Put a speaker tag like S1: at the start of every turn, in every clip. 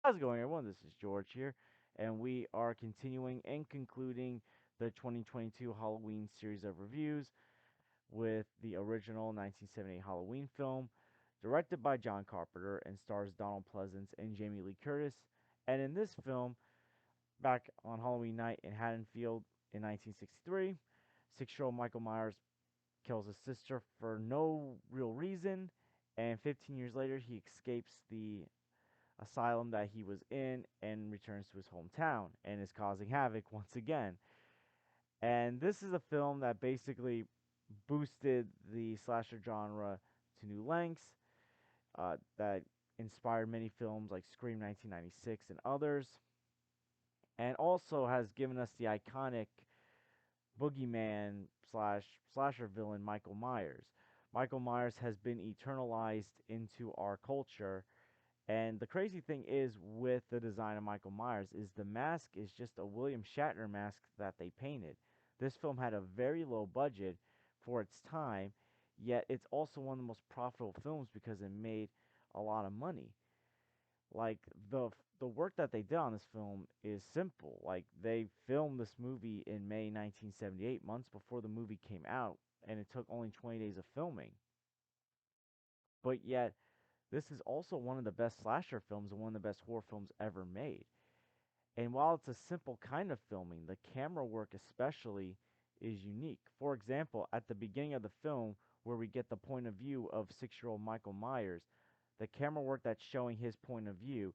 S1: How's it going, everyone? This is George here, and we are continuing and concluding the 2022 Halloween series of reviews with the original 1978 Halloween film, directed by John Carpenter and stars Donald Pleasance and Jamie Lee Curtis. And in this film, back on Halloween night in Haddonfield in 1963, 6-year-old Michael Myers kills his sister for no real reason, and 15 years later, he escapes the asylum that he was in and returns to his hometown and is causing havoc once again. And this is a film that basically boosted the slasher genre to new lengths, that inspired many films like Scream 1996 and others, and also has given us the iconic boogeyman slash slasher villain Michael Myers. Michael Myers has been eternalized into our culture. And the crazy thing is with the design of Michael Myers is the mask is just a William Shatner mask that they painted. This film had a very low budget for its time, yet it's also one of the most profitable films because it made a lot of money. Like the work that they did on this film is simple. Like they filmed this movie in May 1978, months before the movie came out, and it took only 20 days of filming. But yet this is also one of the best slasher films and one of the best horror films ever made. And while it's a simple kind of filming, the camera work especially is unique. For example, at the beginning of the film, where we get the point of view of 6-year-old Michael Myers, the camera work that's showing his point of view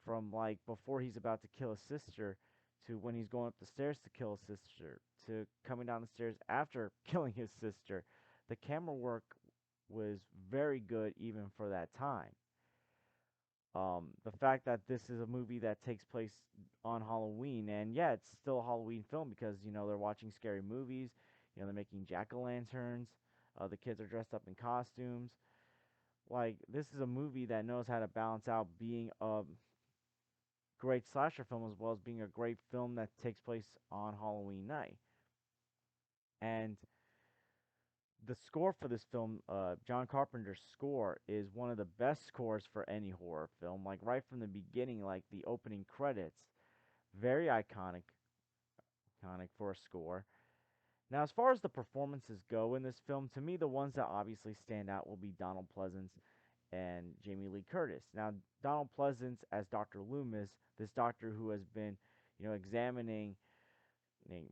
S1: from like before he's about to kill his sister to when he's going up the stairs to kill his sister to coming down the stairs after killing his sister, the camera work was very good even for that time. The fact that this is a movie that takes place on Halloween, and yeah, it's still a Halloween film because they're watching scary movies. They're making jack-o'-lanterns. The kids are dressed up in costumes. Like this is a movie that knows how to balance out being a great slasher film as well as being a great film that takes place on Halloween night. And the score for this film, John Carpenter's score, is one of the best scores for any horror film. Like right from the beginning, like the opening credits, very iconic for a score. Now, as far as the performances go in this film, to me, the ones that obviously stand out will be Donald Pleasance and Jamie Lee Curtis. Now, Donald Pleasance as Dr. Loomis, this doctor who has been, examining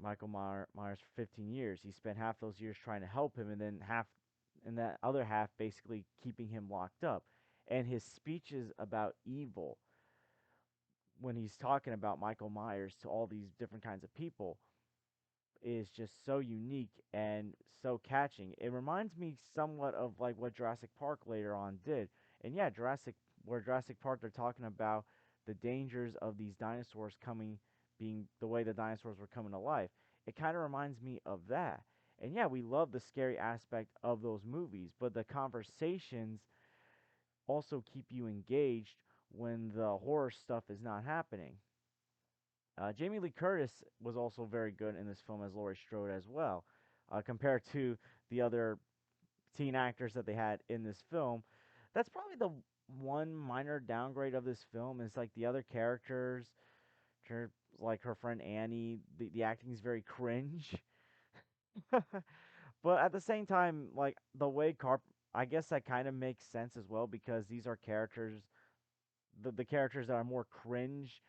S1: Michael Myers for 15 years. He spent half those years trying to help him, and then half, and that other half basically keeping him locked up. And his speeches about evil, when he's talking about Michael Myers to all these different kinds of people, is just so unique and so catching. It reminds me somewhat of like what Jurassic Park later on did. And yeah, Jurassic Park, they're talking about the dangers of these dinosaurs coming, being the way the dinosaurs were coming to life. It kind of reminds me of that. And yeah, we love the scary aspect of those movies, but the conversations also keep you engaged when the horror stuff is not happening. Jamie Lee Curtis was also very good in this film as Laurie Strode as well, compared to the other teen actors that they had in this film. That's probably the one minor downgrade of this film is like the other characters, like her friend Annie. The acting is very cringe, but at the same time, like the way I guess that kind of makes sense as well because these are characters, the characters that are more cringe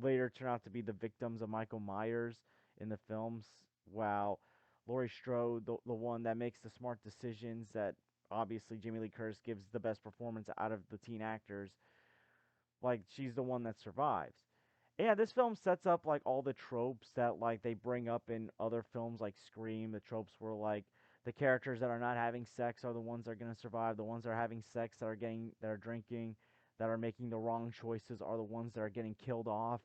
S1: later turn out to be the victims of Michael Myers in the films, while Laurie Strode, the one that makes the smart decisions that obviously Jamie Lee Curtis gives the best performance out of the teen actors, like she's the one that survives. And yeah, this film sets up like all the tropes that like they bring up in other films like Scream. The tropes were like the characters that are not having sex are the ones that are going to survive. The ones that are having sex that are drinking, that are making the wrong choices are the ones that are getting killed off.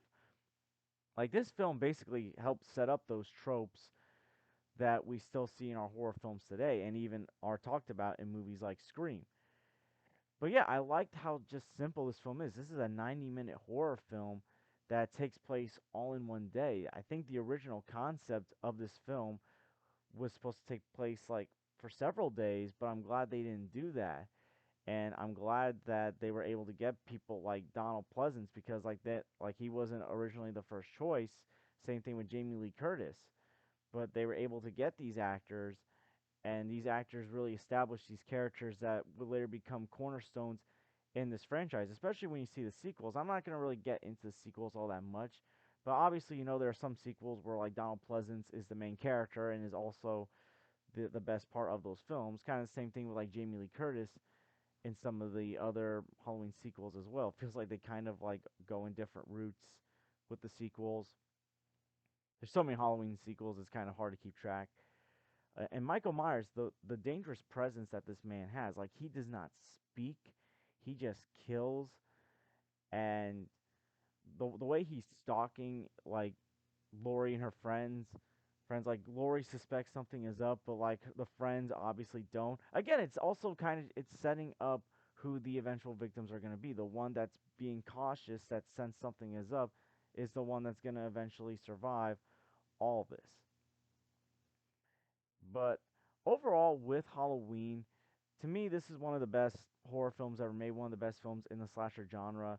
S1: Like this film basically helps set up those tropes that we still see in our horror films today and even are talked about in movies like Scream. But yeah, I liked how just simple this film is. This is a 90-minute horror film that takes place all in one day. I think the original concept of this film was supposed to take place like for several days, but I'm glad they didn't do that. And I'm glad that they were able to get people like Donald Pleasance, because like that, like he wasn't originally the first choice. Same thing with Jamie Lee Curtis, but they were able to get these actors, and these actors really established these characters that would later become cornerstones in this franchise, especially when you see the sequels. I'm not going to really get into the sequels all that much, but obviously, there are some sequels where like Donald Pleasance is the main character and is also the best part of those films. Kind of the same thing with like Jamie Lee Curtis in some of the other Halloween sequels as well. It feels like they kind of like go in different routes with the sequels. There's so many Halloween sequels, it's kind of hard to keep track. And Michael Myers, the dangerous presence that this man has, like he does not speak, he just kills, and the way he's stalking like Laurie and her friends like Laurie suspects something is up, but like the friends obviously don't. Again, it's also kind of it's setting up who the eventual victims are going to be. The one that's being cautious, that sense something is up, is the one that's going to eventually survive all this. But overall, with Halloween, to me, this is one of the best horror films ever made. One of the best films in the slasher genre.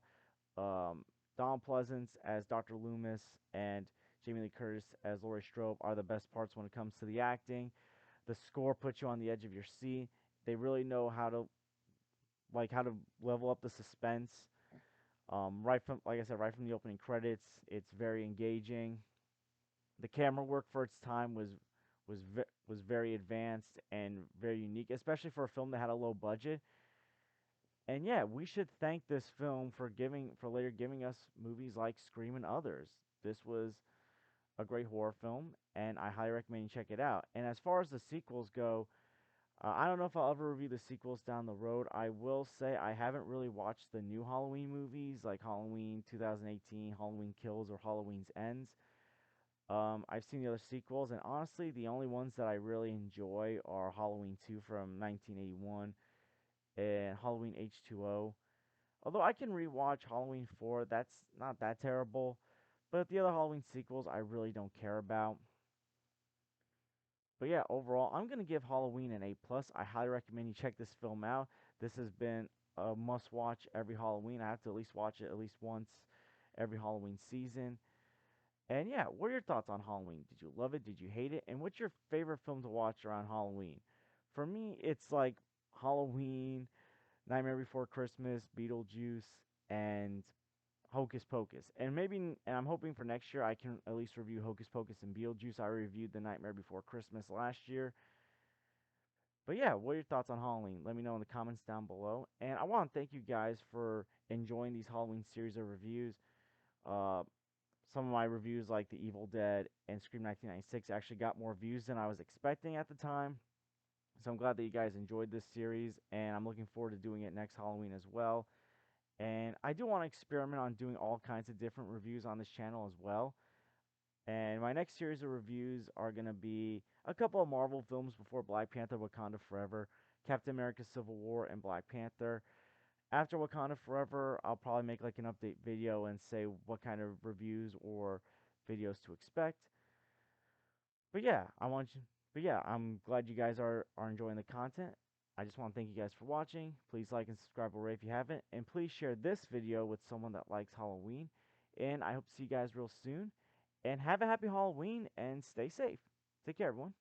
S1: Um, Don Pleasance as Dr. Loomis and Jamie Lee Curtis as Laurie Strode are the best parts when it comes to the acting. The score puts you on the edge of your seat. They really know how to level up the suspense. Right from, like I said, right from the opening credits, it's very engaging. The camera work for its time was very advanced and very unique, especially for a film that had a low budget. And yeah, we should thank this film for later giving us movies like Scream and others. This was a great horror film, and I highly recommend you check it out. And as far as the sequels go, I don't know if I'll ever review the sequels down the road. I will say I haven't really watched the new Halloween movies like Halloween 2018, Halloween Kills, or Halloween's Ends. I've seen the other sequels, and honestly, the only ones that I really enjoy are Halloween 2 from 1981 and Halloween H2O. Although I can rewatch Halloween 4, that's not that terrible. But the other Halloween sequels I really don't care about. But yeah, overall, I'm gonna give Halloween an A plus. I highly recommend you check this film out. This has been a must watch every Halloween. I have to at least watch it at least once every Halloween season. And yeah, what are your thoughts on Halloween? Did you love it? Did you hate it? And what's your favorite film to watch around Halloween? For me, it's like Halloween, Nightmare Before Christmas, Beetlejuice, and Hocus Pocus. And I'm hoping for next year I can at least review Hocus Pocus and Beetlejuice. I reviewed The Nightmare Before Christmas last year. But yeah, what are your thoughts on Halloween? Let me know in the comments down below. And I want to thank you guys for enjoying these Halloween series of reviews. Uh, some of my reviews, like The Evil Dead and Scream 1996, actually got more views than I was expecting at the time. So I'm glad that you guys enjoyed this series, and I'm looking forward to doing it next Halloween as well. And I do want to experiment on doing all kinds of different reviews on this channel as well. And my next series of reviews are going to be a couple of Marvel films before Black Panther: Wakanda Forever, Captain America: Civil War, and Black Panther. After Wakanda Forever, I'll probably make like an update video and say what kind of reviews or videos to expect. But yeah, I'm glad you guys are enjoying the content. I just want to thank you guys for watching. Please like and subscribe already if you haven't, and please share this video with someone that likes Halloween. And I hope to see you guys real soon. And have a happy Halloween and stay safe. Take care, everyone.